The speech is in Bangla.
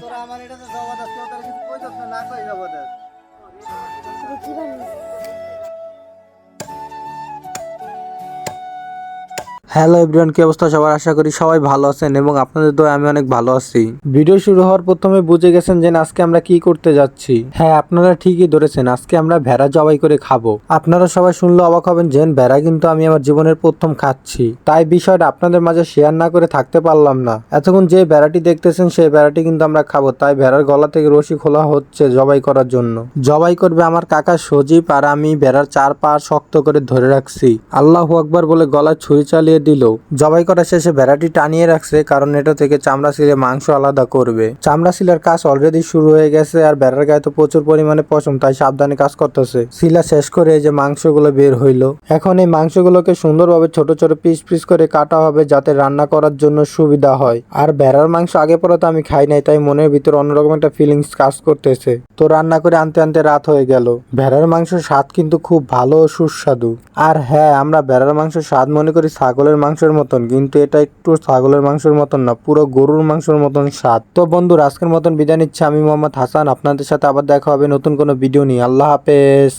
তোরা আমার এটা তো জবরদস্ত তোরা কিছু কইছস না কই জবরদস্ত। হ্যালো এভরিওয়ান, কি অবস্থা সবার? আশা করি সবাই ভালো আছেন এবং আপনাদের দোয়ায় আমি অনেক ভালো আছি। ভিডিও শুরু হওয়ার প্রথমে বুঝে গেছেন যে আজকে আমরা কি করতে যাচ্ছি। হ্যাঁ, আপনারা ঠিকই ধরেছেন, আজকে আমরা ভেড়া জবাই করে খাবো। আপনারা সবাই শুনলে অবাক হবেন যে ভেড়া কিন্তু আমি আমার জীবনের প্রথম খাচ্ছি, তাই বিষয়টা আপনাদের মাঝে শেয়ার না করে থাকতে পারলাম না। এতক্ষণ যে ভেড়াটি দেখতেছেন সেই ভেড়াটি কিন্তু আমরা খাবো, তাই ভেড়ার গলা থেকে রশি খোলা হচ্ছে জবাই করার জন্য। জবাই করবে আমার কাকা সজীব, আর আমি ভেড়ার চার পা শক্ত করে ধরে রাখছি। আল্লাহু আকবার বলে গলায় ছুরি চালিয়ে দিল। জবাই করা শেষে ভেড়াটি টানিয়ে রাখছে, কারণ এটা থেকে চামড়া ছিলে মাংস আলাদা করবে। চামড়া সিলার কাজ অলরেডি শুরু হয়ে গেছে, আর ভেড়ার গায়ে তো প্রচুর পরিমাণে পশম, তাই সাবধানে কাজ করতেছে। সিলা শেষ করে এই যে মাংসগুলো বের হইলো। এখন এই মাংসগুলোকে সুন্দরভাবে ছোট ছোট পিস পিস করে কাটা হবে, যাতে রান্না করার জন্য সুবিধা হয়। আর ভেড়ার মাংস আগে পরে তো আমি খাই নাই, তাই মনের ভিতর অন্যরকম একটা ফিলিংস কাজ করতেছে। তো রান্না করে আনতে আনতে রাত হয়ে গেল। ভেড়ার মাংস স্বাদ কিন্তু খুব ভালো ও সুস্বাদু। আর হ্যাঁ, আমরা ভেড়ার মাংস স্বাদ মনে করি ছাগলের মাংসের মতন, কিন্তু এটা একটু ছাগলের মাংসের মতন না, পুরো গরুর মাংসের মতন স্বাদ। তো বন্ধুরা, আজকের মতন বিদায় নিচ্ছি আমি মোহাম্মদ হাসান। আপনাদের সাথে আবার দেখা হবে নতুন কোনো ভিডিও নিয়ে। আল্লাহ হাফেজ।